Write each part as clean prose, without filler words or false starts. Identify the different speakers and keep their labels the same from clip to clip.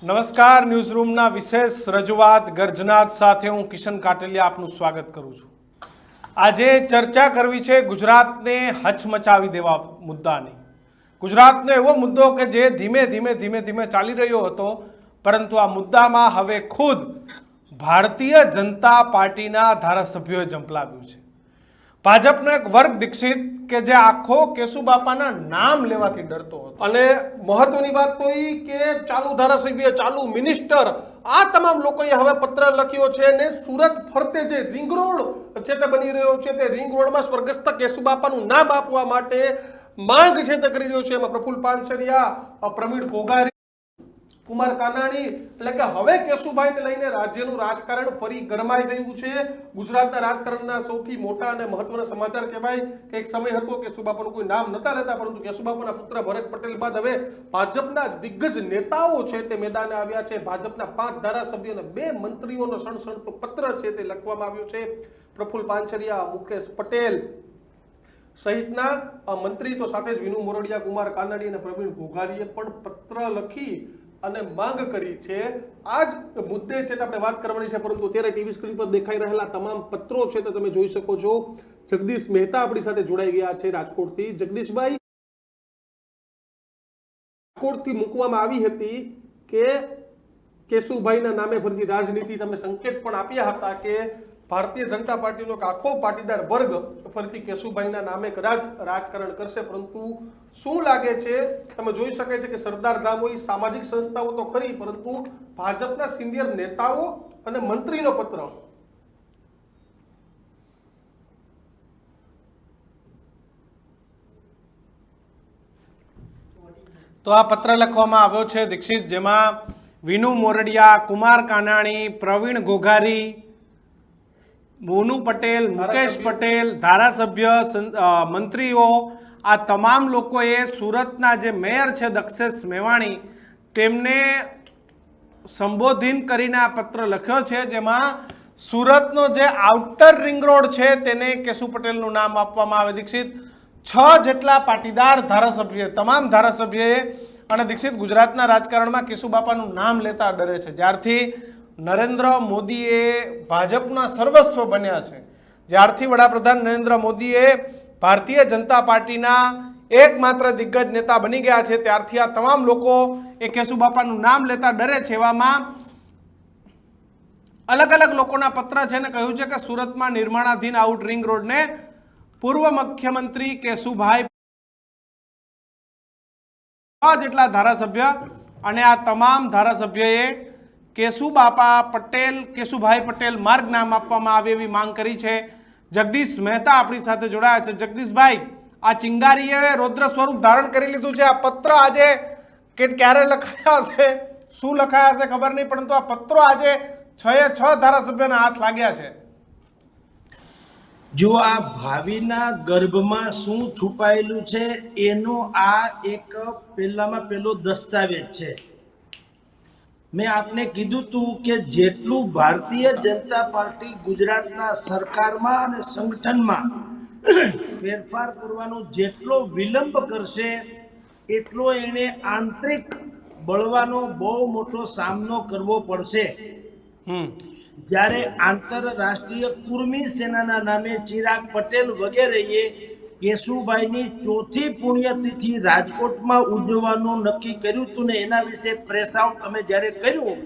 Speaker 1: નમસ્કાર, ન્યૂઝરૂમના વિશેષ રજૂઆત ગર્જનાત સાથે હું કિશન કાટલિયા આપનું સ્વાગત કરું છું। આજે ચર્ચા કરવી છે ગુજરાતને હચમચાવી દેવા મુદ્દાની। ગુજરાતનો એવો મુદ્દો કે જે ધીમે ધીમે ચાલી રહ્યો હતો, પરંતુ આ મુદ્દામાં હવે ખુદ ભારતીય જનતા પાર્ટીના ધારાસભ્યોએ ઝંપલાવ્યું છે। ભાજપનો એક વર્ગ દીક્ષિત કે જે આખો કેશુબાપાના નામ લેવાથી ડરતો હતો, અને મહત્વની વાત તો એ કે ચાલુ ધારાસભ્ય, ચાલુ મિનિસ્ટર, આ તમામ લોકોએ હવે પત્ર લખ્યો છે ને સુરત ફરતે જે રિંગ રોડ છે તે બની રહ્યો છે તે રિંગ રોડમાં સ્વર્ગસ્થ કેશુબાપાનું નામ આપવા માટે માંગ છે તે કરી રહ્યો છે। એમાં પ્રફુલ્લ પાનસરિયા, પ્રવીણ ઘોઘારી, કુમાર કાનાણી, એટલે કે હવે કેશુભાઈને લઈને રાજ્યનું રાજકારણ ફરી ગરમાઈ ગયું છે। ગુજરાતના રાજકારણના સૌથી મોટા અને મહત્વના સમાચાર કહેવાય કે એક સમય હતો કેશુબાપાનું કોઈ નામ નતા લેતા, પરંતુ કેશુબાપાના પુત્ર ભરત પટેલ બાદ હવે ભાજપના દિગ્ગજ નેતાઓ છે તે મેદાને આવ્યા છે। ભાજપના 5 ધારાસભ્યો અને 2 મંત્રીઓનો સણસણતો પત્ર છે તે લખવામાં આવ્યો છે। પ્રફુલ્લ પાનસરિયા, મુકેશ પટેલ સહિતના મંત્રી, તો સાથે જ વિનુ મોરડિયા, કુમાર કાનાણી અને પ્રવીણ ઘોઘારીએ પણ પત્ર લખી અને માંગ કરી છે। આ જ મુદ્દે છે આપણે વાત કરવાની છે, પરંતુ અત્યારે ટીવી સ્ક્રીન પર દેખાઈ રહેલા તમામ પત્રો છે તો તમે જોઈ શકો છો। જગદીશ મહેતા આપણી સાથે જોડાઈ ગયા છે રાજકોટથી। જગદીશભાઈ, રાજકોટથી મૂકવામાં આવી હતી કે કેશુભાઈના નામે ફરીથી રાજનીતિ, તમે સંકેત પણ આપ્યા હતા કે ભારતીય જનતા પાર્ટીનો આખો પાટીદાર વર્ગ ફરીથી કેશુભાઈના નામે કદાચ રાજકારણ કરશે, પરંતુ શું લાગે છે? તમે જોઈ શકે છે કે સરદાર ધામ હોય, સામાજિક સંસ્થાઓ તો ખરી, પરંતુ ભાજપના સિનિયર નેતાઓ અને મંત્રીનો પત્ર। તો આ પત્ર લખવામાં આવ્યો છે દીક્ષિત, જેમાં વિનુ મોરડિયા, કુમાર કાનાણી, પ્રવીણ ઘોઘારી, મોનુ પટેલ, મુકેશ પટેલ, ધારાસભ્ય, મંત્રીઓ, આ તમામ લોકોએ સુરતના જે મેયર છે દક્ષેશ મેવાણી, તેમને સંબોધિત કરીને આ પત્ર લખ્યો છે, જેમાં સુરતનો જે આઉટર રિંગ રોડ છે તેને કેશુ પટેલનું નામ આપવામાં આવે। દીક્ષિત 6 જેટલા પાટીદાર ધારાસભ્ય, તમામ ધારાસભ્યએ, અને દીક્ષિત ગુજરાતના રાજકારણમાં કેશુબાપાનું નામ લેતા ડરે છે। જ્યારથી નરેન્દ્ર મોદીએ ભાજપના સર્વસ્વ બન્યા છે, જ્યારથી વડાપ્રધાન નરેન્દ્ર મોદીએ ભારતીય જનતા પાર્ટીના એકમાત્ર દિગ્ગજ નેતા બની ગયા છે, ત્યારથી આ તમામ લોકો એ કેશુબાપાનું નામ લેતા ડરે છે। એવામાં અલગ અલગ લોકોના પત્ર છે ને કહ્યું છે કે સુરતમાં નિર્માણાધીન આઉટ રિંગ રોડને પૂર્વ મુખ્યમંત્રી કેશુભાઈ જેટલા ધારાસભ્ય અને આ તમામ ધારાસભ્યોએ કેશુભાઈ પટેલ માર્ગ નામ આપવામાં આવે એવી માંગ કરી છે। જગદીશ મહેતા આપણી સાથે જોડાયા છે। જગદીશભાઈ, આ ચિંગારીએ રૌદ્ર સ્વરૂપ ધારણ કરી લીધું છે। આ પત્ર આજે કે ક્યારે લખાયા હશે, શું લખાયા હશે ખબર નહીં, પરંતુ આ પત્રો આજે 6 ધારાસભ્યોના હાથ લાગ્યા છે।
Speaker 2: જો આ ભાવિના ગર્ભમાં શું છુપાયેલું છે એનો આ એક પહેલામાં પહેલો દસ્તાવેજ છે। મેં આપને કીધું તું કે જેટલું ભારતીય જનતા પાર્ટી ગુજરાતના સરકારમાં અને સંગઠનમાં ફેરફાર કરવાનો જેટલો વિલંબ કરશે, એટલો એને આંતરિક બળવાનો બહુ મોટો સામનો કરવો પડશે। જ્યારે આંતરરાષ્ટ્રીય કુર્મી સેનાના નામે ચિરાગ પટેલ વગેરેએ કેશુભાઈની 4થી પુણ્યતિથિ રાજકોટમાં ઉજવવાનું નક્કી કર્યું હતું ને એના વિશે પ્રેસ આઉટ અમે જ્યારે કર્યું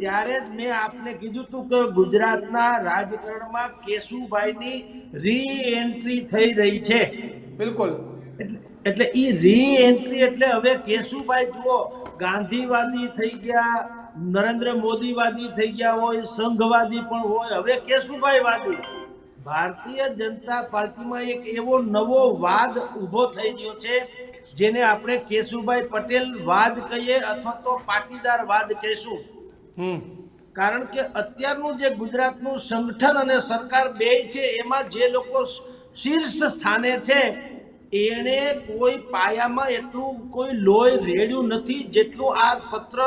Speaker 2: ત્યારે જ મેં આપને કીધું હતું કે ગુજરાતના રાજકારણમાં કેશુભાઈની રી એન્ટ્રી થઈ રહી છે।
Speaker 1: બિલકુલ,
Speaker 2: એટલે ઈ રી એન્ટ્રી એટલે હવે કેશુભાઈ જુઓ ગાંધીવાદી થઈ ગયા, નરેન્દ્ર મોદીવાદી થઈ ગયા હોય, સંઘવાદી પણ હોય, હવે કેશુભાઈ વાદી। ભારતીય જનતા પાર્ટીમાં એક એવો નવો વાદ ઊભો થઈ ગયો છે જેને આપણે કેશુભાઈ પટેલ વાદ કહીએ અથવા તો પાટીદાર વાદ કહીશું। કારણ કે અત્યારનું જે ગુજરાતનું સંગઠન અને સરકાર બે છે એમાં જે લોકો શીર્ષ સ્થાને છે એને કોઈ પાયામાં એટલું કોઈ લોહી રેડ્યું નથી જેટલું આ પત્ર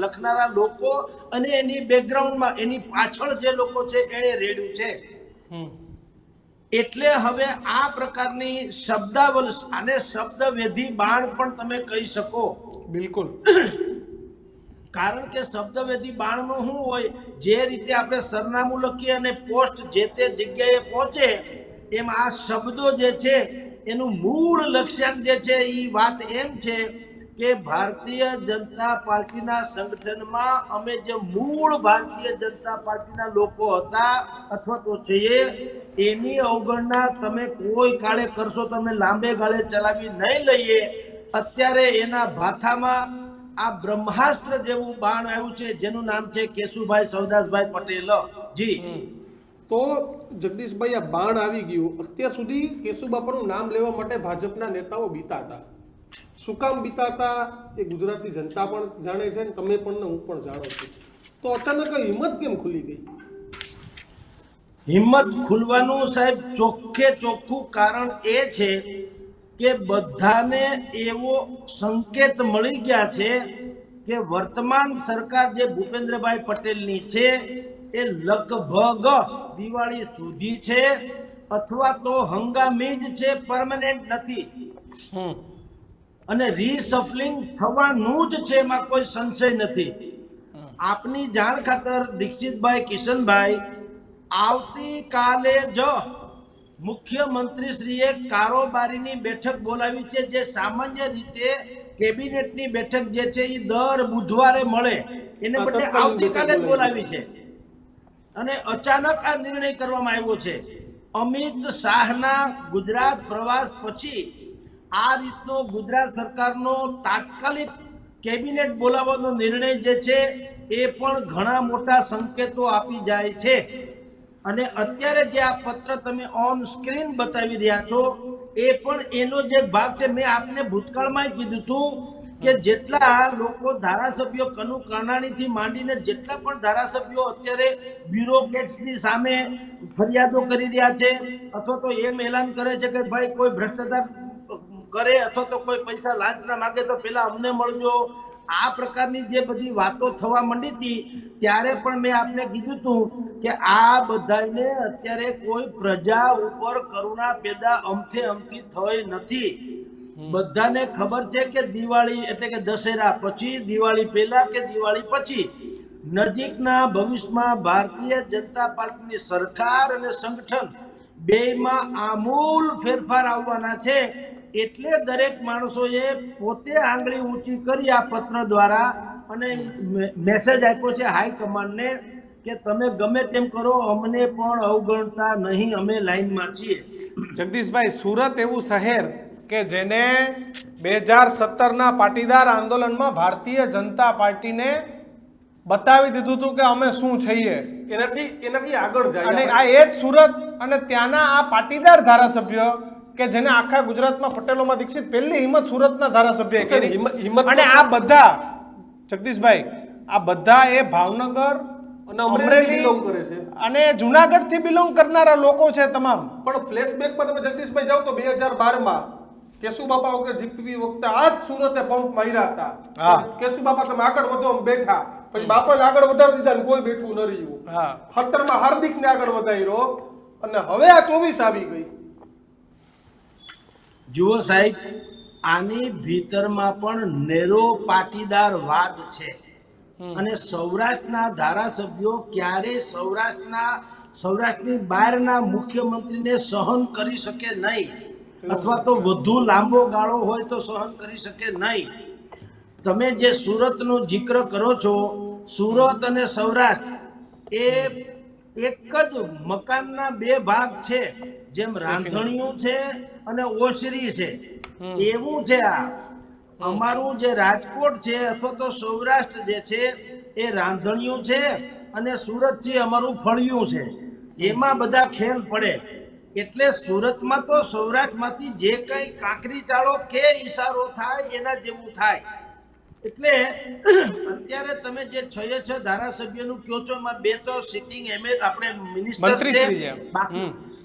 Speaker 2: લખનારા લોકો અને એની બેકગ્રાઉન્ડમાં એની પાછળ જે લોકો છે એને રેડ્યું છે। એટલે હવે આ પ્રકારની શબ્દાવલ અને શબ્દવેધી બાણ પણ તમે કહી શકો।
Speaker 1: બિલકુલ,
Speaker 2: કારણ કે શબ્દવેધી બાણનું શું હોય, જે રીતે આપણે સરનામું લખીએ અને પોસ્ટ જે તે જગ્યાએ પહોંચે, એમ આ શબ્દો જે છે એનું મૂળ લક્ષ્યાંક જે છે એ વાત એમ છે કે ભારતીય જનતા પાર્ટીના સંગઠનમાં અમે જે મૂળ ભારતીય જનતા પાર્ટીના લોકો હતા અથવા તો છીએ, એની અવગણના તમે કોઈ કાળે કરશો, તમે લાંબે ગાળે ચલાવી નહીં લઈએ. અત્યારે એના ભાથામાં આ બ્રહ્માસ્ત્ર જેવું બાણ આવ્યું છે, જેનું નામ છે કેશુભાઈ સવદાસભાઈ પટેલ જી.
Speaker 3: તો જગદીશભાઈ, આ બાણ આવી ગયું. અત્યાર સુધી કેશુબાપાનું નામ લેવા માટે ભાજપના નેતાઓ બીતા હતા. શું કામ બીતા હતા એ ગુજરાતની જનતા પણ જાણે છે ને તમે પણ ને હું પણ જાણું છું. તો અચાનક હિંમત કેમ ખુલી ગઈ?
Speaker 2: હિંમત ખુલવાનું સાહેબ ચોખ્ખે ચોખ્ખું કારણ એ છે કે બધાને એવો સંકેત મળી ગયા છે કે વર્તમાન સરકાર જે ભૂપેન્દ્રભાઈ પટેલની છે એ લગભગ દિવાળી સુધી છે, અથવા તો હંગામી જ છે, પરમનન્ટ નથી. અને રીસફલિંગ થવાનું જ છે, એમાં કોઈ સંશય નથી. આપની જાણ ખાતર દીક્ષિતભાઈ, કિશનભાઈ, આવતીકાલે જ મુખ્યમંત્રીશ્રીએ કારોબારીની બેઠક બોલાવી છે, જે સામાન્ય રીતે કેબિનેટની બેઠક જે છે એ દર બુધવારે મળે, એને બદલે આવતીકાલે જ બોલાવી છે. અને અચાનક આ નિર્ણય કરવામાં આવ્યો છે. અમિત શાહના ગુજરાત પ્રવાસ પછી આ રીતનો ગુજરાત સરકારનો તાત્કાલિક કેબિનેટ બોલાવવાનો નિર્ણય જે છે એ પણ ઘણા મોટા સંકેતો આપી જાય છે. અને અત્યારે જે આ પત્ર તમે ઓન સ્ક્રીન બતાવી રહ્યા છો એ પણ એનો જે ભાગ છે. મેં આપને ભૂતકાળમાં કીધું હતું કે જેટલા લોકો ધારાસભ્યો કનુ કાનાણીથી માંડીને જેટલા પણ ધારાસભ્યો અત્યારે બ્યુરોક્રેટ્સની સામે ફરિયાદો કરી રહ્યા છે, અથવા તો એમ એલાન કરે છે કે ભાઈ કોઈ ભ્રષ્ટાચાર કરે અથવા તો કોઈ પૈસા લાંચના માગે તો પેલા અમને મળજો, આ પ્રકારની જે બધી વાતો થવા માંડી હતી, ત્યારે પણ મેં આપને કીધું હતું કે આ બધાને અત્યારે કોઈ પ્રજા ઉપર કરુણા પેદા અમથી થઈ નથી. બધાને ખબર છે કે દિવાળી એટલે કે દશેરા પછી, દિવાળી પહેલા કે દિવાળી પછી નજીકના ભવિષ્યમાં ભારતીય જનતા પાર્ટીની સરકાર અને સંગઠન બેયમાં આમૂલ ફેરફાર આવવાના છે. એટલે દરેક માણસોએ પોતે આંગળી ઊંચી કરી આ પત્ર દ્વારા અને મેસેજ આપ્યો છે હાઈકમાન્ડને કે તમે ગમે તેમ કરો, અમને પણ અવગણતા નહીં, અમે લાઈનમાં છીએ.
Speaker 1: જગદીશભાઈ, સુરત એવું શહેર કે જેને 2017ના પાટીદાર આંદોલનમાં ભારતીય જનતા પાર્ટીને બતાવી દીધું હતું કે અમે શું છીએ,
Speaker 3: એનાથી આગળ જાય.
Speaker 1: અને આ એ જ સુરત અને ત્યાંના આ પાટીદાર ધારાસભ્ય કે જેને આખા ગુજરાતમાં પટેલોમાં દીક્ષિત પહેલી હિંમત સુરતના ધારાસભ્ય કરી. અને આ બધા જગદીશભાઈ, આ બધા એ ભાવનગર
Speaker 3: અને અમરેલી બિલોંગ કરે છે
Speaker 1: અને જુનાગઢ થી બિલોંગ કરનારા લોકો છે તમામ.
Speaker 3: પણ ફ્લેશબેકમાં તમે જગદીશભાઈ જાઓ તો 2012માં કેશુબાપા વખતે જીતવી વખતે આ જ સુરતે પંપ માર્યા હતા. કેશુબાપા તમે આગળ વધો બેઠા, પછી બાપાને આગળ વધારી દીધા ને કોઈ બેઠું ન રહ્યું. 17માં હાર્દિકને આગળ વધાર્યો અને હવે આ 24 આવી ગઈ.
Speaker 2: જુઓ સાહેબ, આની ભીતરમાં પણ નેરો પાટીદાર વાદ છે. અને સૌરાષ્ટ્રના ધારાસભ્યો ક્યારેય સૌરાષ્ટ્રની બહારના મુખ્યમંત્રીને સહન કરી શકે નહીં, અથવા તો વધુ લાંબો ગાળો હોય તો સહન કરી શકે નહીં. તમે જે સુરતનો જિક્ર કરો છો, સુરત અને સૌરાષ્ટ્ર એ એક જ મકાનના બે ભાગ છે. જેમ રાંધણિયું છે અને ઓસરી છે, એવું છે આ. અમારું જે રાજકોટ છે અથવા તો સૌરાષ્ટ્ર જે છે એ રાંધણિયું છે અને સુરત છે અમારું ફળિયું છે. એમાં બધા ખેલ પડે. એટલે સુરતમાં તો સૌરાષ્ટ્રમાંથી જે કંઈ કાંકરી ચાળો કે ઈશારો થાય એના જેવું થાય. એટલે અત્યારે તમે જે 6 ધારાસભ્યનું કહો છો, એમાં 2 તો સિટિંગ આપણે મિનિસ્ટર છે,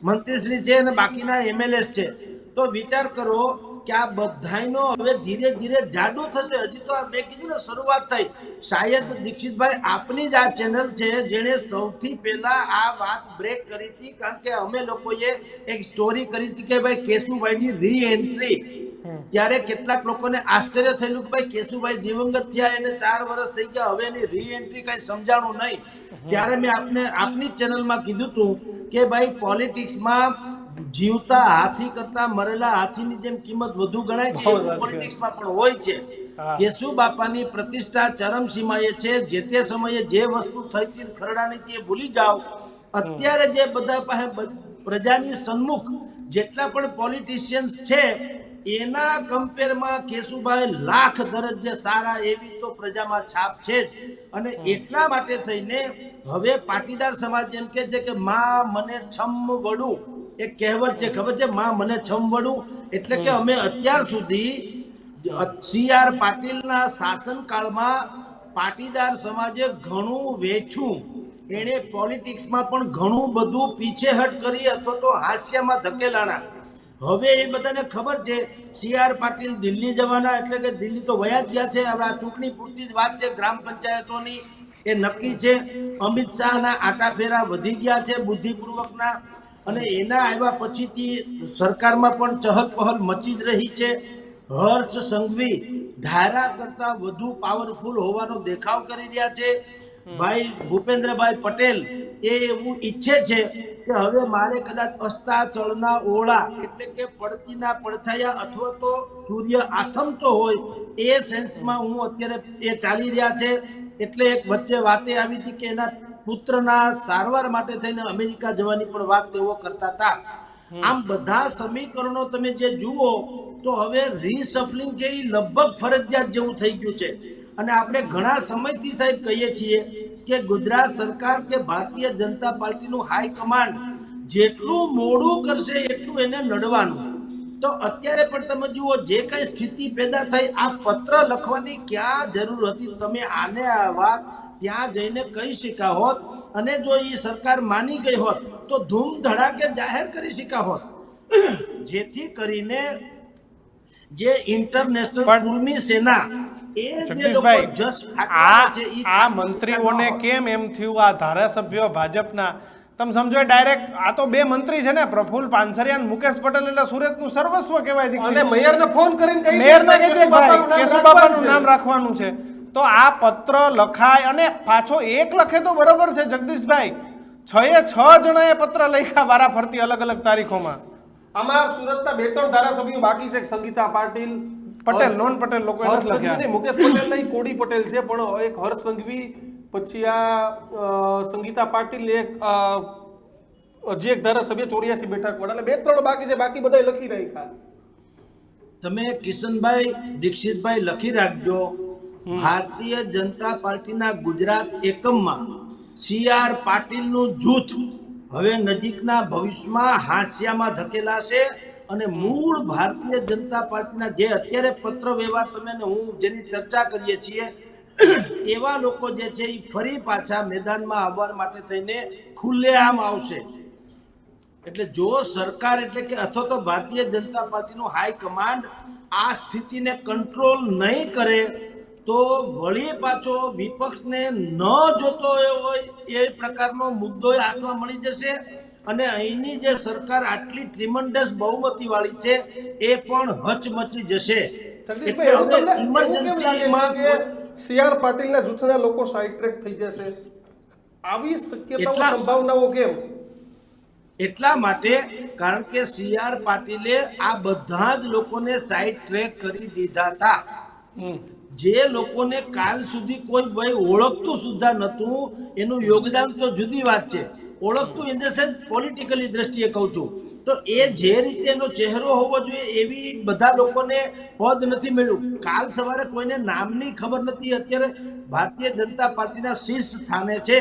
Speaker 2: મંત્રીશ્રી છે અને બાકીના એમએલએસ છે. તો વિચાર કરો કે આ બધાનો હવે ધીરે ધીરે જાડુ થશે. હજી તો આ મેં કીધું ને શરૂઆત થઈ. શાયદ દીક્ષિતભાઈ આપની જ આ ચેનલ છે જેણે સૌથી પહેલા આ વાત બ્રેક કરી હતી, કારણ કે અમે લોકોએ એક સ્ટોરી કરી હતી કે ભાઈ કેશુભાઈની રી એન્ટ્રી ત્યારે કેટલાક લોકોને આશ્ચર્ય થયેલું કે ભાઈ કેશુભાઈ દિવંગત થયા, એને 4 વર્ષ થઈ ગયા, હવે એની રીએન્ટ્રી કઈ સમજાણું નહીં. ત્યારે મેં આપની ચેનલમાં કીધું હતું કે ભાઈ પોલિટિક્સમાં જીવતા હાથી કરતા મરેલા હાથીની જેમ કિંમત વધુ ગણાય છે, એવું પોલિટિક્સમાં પણ હોય છે. કેશુ બાપાની પ્રતિષ્ઠા ચરમસીમાએ છે. જે તે સમયે જે વસ્તુ થઈ હતી ખરડાની તે ભૂલી જાઓ. અત્યારે જે બધા પાસે પ્રજાની સન્મુખ જેટલા પણ પોલિટિશિયન્સ છે એના કમ્પેરમાં કેશુભાઈ લાખ દરજ્જે સારા, એવી તો પ્રજામાં છાપ છે જ. અને એટલા માટે થઈને હવે પાટીદાર સમાજ એમ કે છે કે માં મને છમ વડું, એક કહેવત છે ખબર છે, માં મને છમ વડું, એટલે કે અમે અત્યાર સુધી CR પાટીલના શાસનકાળમાં પાટીદાર સમાજે ઘણું વેઠ્યું, એણે પોલિટિક્સમાં પણ ઘણું બધું પીછેહટ કરી અથવા તો હાસ્યમાં ધકેલાણા. હવે એ બધાને ખબર છે CR પાટીલ દિલ્હી જવાના, એટલે કે દિલ્હી તો વયા જ ગયા છે. હવે આ ચૂંટણી પૂરતી જ વાત છે, ગ્રામ પંચાયતોની એ નક્કી છે. અમિત શાહના આટાફેરા વધી ગયા છે બુદ્ધિપૂર્વકના, અને એના આવ્યા પછીથી સરકારમાં પણ ચહલ પહલ મચી જ રહી છે. હર્ષ સંઘવી ધારા કરતા વધુ પાવરફુલ હોવાનો દેખાવ કરી રહ્યા છે. ભાઈ ભૂપેન્દ્રભાઈ પટેલ એ એવું ઈચ્છે છે કે હવે મારે કદાચ અસ્તાચળના ઓળા, એટલે કે પડતીના પડછાયા અથવા તો સૂર્ય આથમતો હોય એ સેન્સમાં હું અત્યારે એ ચાલી રહ્યા છે. એટલે એક વચ્ચે વાતે આવી હતી કે એના પુત્રના સારવાર માટે થઈને અમેરિકા જવાની પણ વાત તેઓ કરતા હતા. આમ બધા સમીકરણો તમે જે જુઓ તો હવે રીસફલિંગ છે એ લગભગ ફરજિયાત જેવું થઈ ગયું છે. અને આપણે ઘણા સમયથી સાહેબ કહીએ છીએ કે ગુજરાત સરકાર કે ભારતીય જનતા પાર્ટીનું હાઈકમાન્ડ જેટલું મોડું કરશે એટલું એને નડવાનું. તો અત્યારે પણ તમે જુઓ જે કઈ સ્થિતિ પેદા થઈ, આ પત્ર લખવાની ક્યાં જરૂર હતી? તમે આને આ વાત ત્યાં જઈને કહી શક્યા હોત, અને જો એ સરકાર માની ગઈ હોત તો ધૂમ ધડાકે જાહેર કરી શક્યા હોત, જેથી કરીને જે ઇન્ટરનેશનલ કુર્મી સેના
Speaker 1: આ મંત્રીઓને કેમ એમ થયું, આ ધારાસભ્યો ભાજપના, તમે સમજો ડાયરેક્ટ આ તો 2 મંત્રી છે ને, પ્રફુલ્લ પાનસરિયા અને મુકેશ પટેલ, એટલે સુરતનું સર્વસ્વ કહેવાય દીક્ષિત.
Speaker 3: અને મેયરને ફોન કરીને કહી
Speaker 1: મેયરને કહી દે ભાઈ કેશુબાપાનું નામ રાખવાનું છે. તો આ પત્ર લખાય, અને પાછો એક લખે તો બરોબર છે જગદીશભાઈ, 6 જણાએ પત્ર લખ્યા વારા ફરતી અલગ અલગ તારીખોમાં.
Speaker 3: આમાં સુરતના 2-3 ધારાસભ્યો બાકી છે, સંગીતા પાટીલ,
Speaker 1: પટેલ, નોન પટેલ લોકો નથી લખ્યા.
Speaker 3: મુકેશ પટેલ નહીં, કોડી પટેલ છે, પણ એક હર્ષ સંઘવી, પછી આ સંગીતા પાટીલ, એક જે એક ધારાસભ્ય 84 બેઠક વાળા, એટલે 2-3 બાકી છે, બાકી બધા લખી રાખ્યા.
Speaker 2: તમે કિશનભાઈ દીક્ષિતભાઈ લખી રાખજો. ભારતીય જનતા પાર્ટીના ગુજરાત એકમમાં CR પાટીલનું જૂથ હવે નજીકના ભવિષ્યમાં હાસ્યામાં ધકેલાશે, અને મૂળ ભારતીય જનતા પાર્ટીના જે અત્યારે પત્ર વ્યવહાર તમે ને હું જેની ચર્ચા કરીએ છીએ એવા લોકો જે છે એ ફરી પાછા મેદાનમાં આવવા માટે થઈને ખુલ્લેઆમ આવશે. એટલે જો સરકાર, એટલે કે અથવા તો ભારતીય જનતા પાર્ટીનું હાઈકમાન્ડ આ સ્થિતિને કંટ્રોલ નહીં કરે તો વળી પાછો વિપક્ષને ન જોતો હોય એ પ્રકારનો મુદ્દો હાથમાં મળી જશે, અને અહીંની જે સરકાર આટલી ટ્રીમન્ડસ બહુમતી વાળી છે એ પણ હચમચી જશે.
Speaker 3: CR પાટીલના જૂથના લોકો સાઇડ ટ્રેક થઈ જશે, આવી શક્યતાઓ, સંભાવનાઓ કેમ?
Speaker 2: એટલા માટે કારણ કે CR પાટીલે આ બધા જ લોકોને સાઇડ ટ્રેક કરી દીધા હતા. જે લોકોને કાલ સુધી કોઈ ભાઈ ઓળખતું સુદ્ધા નતું, એનું યોગદાન તો જુદી વાત છે, ઓળખતું ઇન ધ સેન્સ પોલિટિકલી દ્રષ્ટિએ કહું છું, તો એ જે રીતે એનો ચહેરો હોવો જોઈએ એવી બધા લોકોને પદ નથી મળ્યું. કાલ સવારે કોઈને નામની ખબર નથી, અત્યારે ભારતીય જનતા પાર્ટીના શીર્ષ સ્થાને છે.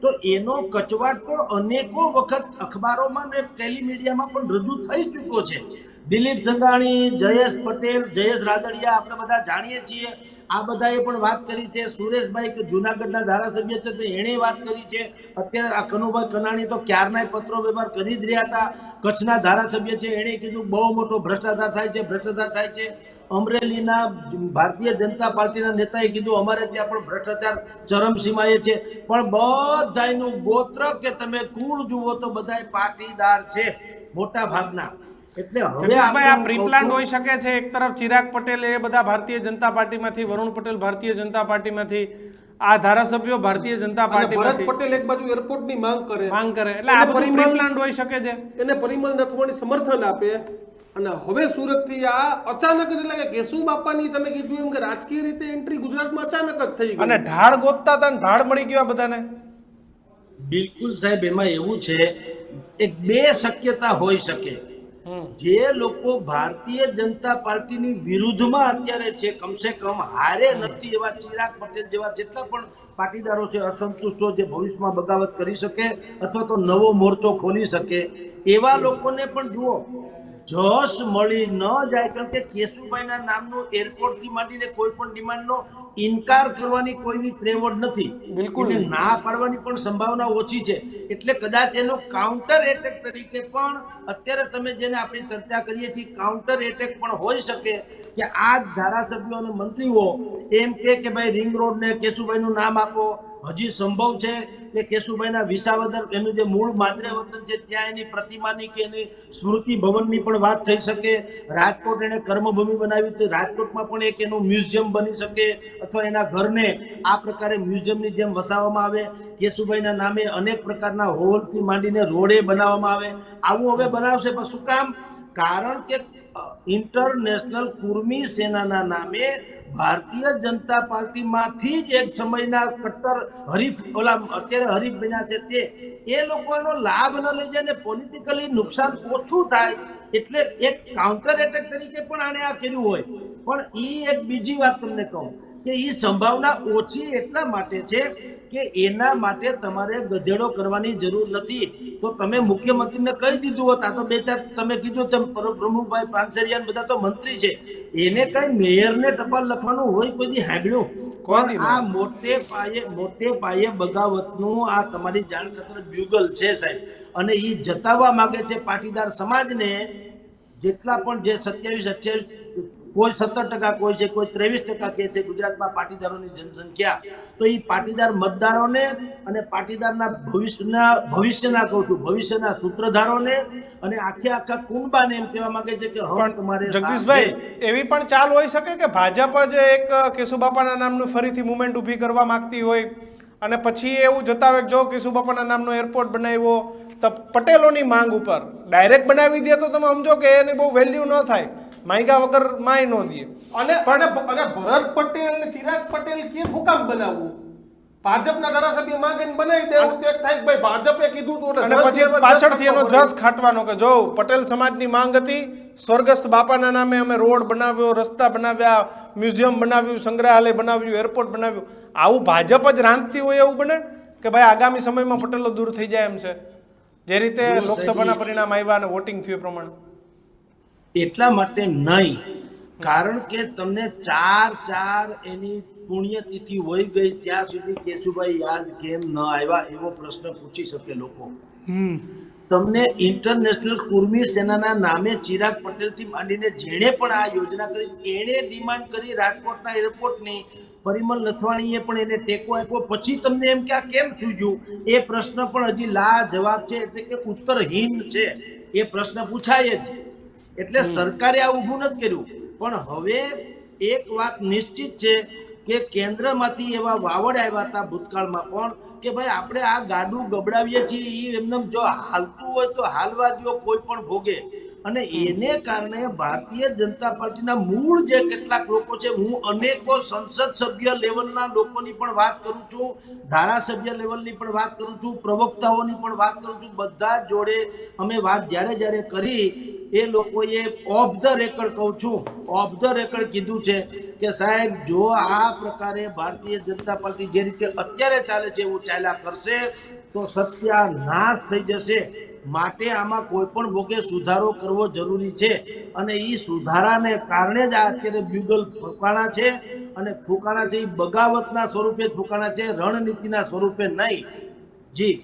Speaker 2: તો એનો કચવાટ તો અનેકો વખત અખબારોમાં ને ટેલિમીડિયામાં પણ રજૂ થઈ ચૂક્યો છે. દિલીપ સંઘાણી, જયેશ પટેલ, જયેશ રાદડિયા આપણે બધા જાણીએ છીએ, આ બધાએ પણ વાત કરી છે. સુરેશભાઈ કે જુનાગઢના ધારાસભ્ય છે તો એણે વાત કરી છે. અત્યારે આ કનુભાઈ કનાણી તો ક્યારનાય પત્રો વ્યવહાર કરી જ રહ્યા હતા. કચ્છના ધારાસભ્ય છે, એણે કીધું બહુ મોટો ભ્રષ્ટાચાર થાય છે. અમરેલીના ભારતીય જનતા પાર્ટીના નેતાએ કીધું અમારે ત્યાં પણ ભ્રષ્ટાચાર ચરમસીમાએ છે. પણ બધાયનું ગોત્ર કે તમે કુળ જુઓ તો બધાય પાટીદાર છે મોટા ભાગના. એટલે હવે
Speaker 1: જગદીશભાઈ, આ
Speaker 2: આપણે
Speaker 1: પ્રી પ્લાન હોઈ શકે છે. એક તરફ ચિરાગ પટેલ એ બધા ભારતીય જનતા પાર્ટીમાંથી, વરુણ પટેલ ભારતીય જનતા પાર્ટીમાંથી, આ ધારાસભ્યો ભારતીય જનતા
Speaker 3: અને ભરત
Speaker 1: પાર્ટીમાંથી
Speaker 3: પટેલ એક બાજુ એરપોર્ટની માંગ કરે,
Speaker 1: એટલે આ બધું પ્રી પ્લાન હોઈ શકે છે.
Speaker 3: એને પરિમલ નથવાણી સમર્થન આપે, અને હવે સુરતથી આ અચાનક જ, એટલે કે કેશુ બાપાની તમે કીધું એમ કે રાજકીય રીતે એન્ટ્રી ગુજરાતમાં અચાનક જ થઈ ગઈ.
Speaker 1: અને ઢાળ ગોતતા હતા ને ઢાળ મળી ગયો આ બધાને.
Speaker 2: બિલકુલ સાહેબ, એમાં એવું છે, એક બે શક્યતા હોઈ શકે. જે લોકો ભારતીય જનતા પાર્ટીની વિરુદ્ધમાં અત્યારે છે, કમસે કમ હારે નથી એવા ચિરાગ પટેલ જેવા જેટલા પણ પાટીદારો છે અસંતુષ્ટો, જે ભવિષ્યમાં બગાવત કરી શકે અથવા તો નવો મોરચો ખોલી શકે, એવા લોકોને પણ જુઓ જશ મળી ન જાય. કારણ કે કેશુભાઈના નામનું એરપોર્ટથી માંડીને કોઈ પણ ડિમાન્ડનો ઇનકાર કરવાની કોઈની ત્રેવડ નથી,
Speaker 1: બિલકુલ
Speaker 2: એને ના પાડવાની પણ સંભાવના ઓછી છે. એટલે કદાચ એનો કાઉન્ટર એટેક તરીકે પણ અત્યારે તમે જેને આપણી ચર્ચા કરીએ છીએ, કાઉન્ટર એટેક પણ હોઈ શકે કે આ જ ધારાસભ્યો અને મંત્રીઓ એમ કે ભાઈ રિંગ રોડને કેશુભાઈનું નામ આપો. હજી સંભવ છે કે કેશુભાઈના વિસાવદર, એનું જે મૂળ માદરે વતન છે, ત્યાં એની પ્રતિમાની કે એની સ્મૃતિ ભવનની પણ વાત થઈ શકે. રાજકોટ એને કર્મભૂમિ બનાવી, તો રાજકોટમાં પણ એક એનું મ્યુઝિયમ બની શકે, અથવા એના ઘરને આ પ્રકારે મ્યુઝિયમની જેમ વસાવવામાં આવે. કેશુભાઈના નામે અનેક પ્રકારના હોલથી માંડીને રોડે બનાવવામાં આવે. આવું હવે બનાવશે, પણ શું કામ? કારણ કે ઇન્ટરનેશનલ કુર્મી સેનાના નામે ભારતીય જનતા પાર્ટીમાંથી જ એક સમયના કટ્ટર હરીફ, ઓલા અત્યારે હરીફ બન્યા છે, તે એ લોકોનો લાભ ન લઈ જાય ને પોલિટિકલી નુકસાન ઓછું થાય, એટલે એક કાઉન્ટર એટેક તરીકે પણ આને આ કર્યું હોય. પણ એ એક બીજી વાત તમને કહું કે એ સંભાવના ઓછી એટલા માટે છે કે એના માટે તમારે ગધેડો કરવાની જરૂર નથી. તો તમે મુખ્યમંત્રીને કહી દીધું હોત, આ તો બે ચાર તમે કીધું તેમ પ્રમુખભાઈ પાનસરિયા બધા તો મંત્રી છે, એને કઈ મેયરને ટપાલ લખવાનું હોય કોઈ દી સાંભળ્યું? પણ આ મોટે પાયે બગાવતનું આ તમારી જાણ ખાતર બ્યુગલ છે સાહેબ, અને એ જતાવવા માંગે છે પાટીદાર સમાજને. જેટલા પણ જે 27-28, કોઈ 17%, કોઈ છે, કોઈ 23% કહે છે ગુજરાતમાં પાટીદારોની જનસંખ્યા, તો એ પાટીદાર મતદારોને અને પાટીદારના ભવિષ્યના કહું છું, ભવિષ્યના સૂત્રધારોને અને આખા કુંભાને એમ કહેવા માંગે છે કે હવે તમારે.
Speaker 1: જગદીશભાઈ, એવી પણ ચાલ હોઈ શકે કે ભાજપ જ એક કેશુબાપાના નામનું ફરીથી મુવમેન્ટ ઊભી કરવા માંગતી હોય, અને પછી એવું જતાવે કે જો કેશુબાપાના નામનો એરપોર્ટ બનાવ્યો તો પટેલોની માંગ ઉપર ડાયરેક્ટ બનાવી દે, તો તમે સમજો કે એની બહુ વેલ્યુ ન થાય, માયગા વગર માય ન દે.
Speaker 3: અને ભરત પટેલ ને ચિરાગ પટેલ કે હું કામ બનાવવું? ભાજપના ધારાસભ્ય માંગે ને બનાવી દેવું, તે થાય કે ભાઈ ભાજપે કીધું તું,
Speaker 1: અને પછી પાછળથી એનો જસ ખાટવાનો કે જો પટેલ સમાજની માંગ હતી, સ્વર્ગસ્થ બાપાના નામે અમે રોડ બનાવ્યો, રસ્તા બનાવ્યા, મ્યુઝિયમ બનાવ્યું, સંગ્રહાલય બનાવ્યું, એરપોર્ટ બનાવ્યું. આવું ભાજપ જ રાંધતી હોય એવું બને કે ભાઈ આગામી સમયમાં પટેલો દૂર થઈ જાય એમ છે, જે રીતે લોકસભાના પરિણામ આવ્યા અને વોટિંગ થયું એ પ્રમાણે?
Speaker 2: એટલા માટે નહીં, કારણ કે તમને ચાર એની પુણ્યતિથિ વહી ગઈ ત્યાં સુધી કેશુભાઈ યાદ કેમ ન આવ્યા એવો પ્રશ્ન પૂછી શકે લોકો. તમને ઇન્ટરનેશનલ કુર્મી સેનાના નામે ચિરાગ પટેલથી માંડીને જેણે પણ આ યોજના કરી, એણે ડિમાન્ડ કરી રાજકોટના એરપોર્ટની, પરિમલ નથવાણીએ પણ એને ટેકો આપ્યો, પછી તમને એમ કે આ કેમ સૂઝ્યું? એ પ્રશ્ન પણ હજી જવાબ છે, એટલે કે ઉત્તરહીન છે. એ પ્રશ્ન પૂછાય જ. એટલે સરકારે આ ઊભું નથી કર્યું. પણ હવે એક વાત નિશ્ચિત છે કે કેન્દ્રમાંથી એવા વાવડ આવ્યા હતા ભૂતકાળમાં પણ કે ભાઈ આપણે આ ગાડું ગબડાવીએ છીએ, એ એમને જો હાલતું હોય તો હાલવા દો, કોઈ પણ ભોગે. અને એને કારણે ભારતીય જનતા પાર્ટીના મૂળ જે કેટલાક લોકો છે, હું અનેકો સંસદ સભ્ય લેવલના લોકોની પણ વાત કરું છું, ધારાસભ્ય લેવલની પણ વાત કરું છું, પ્રવક્તાઓની પણ વાત કરું છું, બધા જોડે અમે વાત જ્યારે કરી, એ લોકોએ ઓફ ધ રેકર્ડ કહું છું, ઓફ ધ રેકર્ડ કીધું છે કે સાહેબ જો આ પ્રકારે ભારતીય જનતા પાર્ટી જે રીતે અત્યારે ચાલે છે એવું ચાલ્યા કરશે તો સત્યાનાશ થઈ જશે. માટે આમાં કોઈ પણ ભોગે સુધારો કરવો જરૂરી છે, અને એ સુધારાને કારણે જ આ અત્યારે બ્યુગલ ફૂંકાણા છે, અને ફૂંકાણા છે એ બગાવતના સ્વરૂપે ફૂંકાણા છે, રણનીતિના સ્વરૂપે નહીં. જી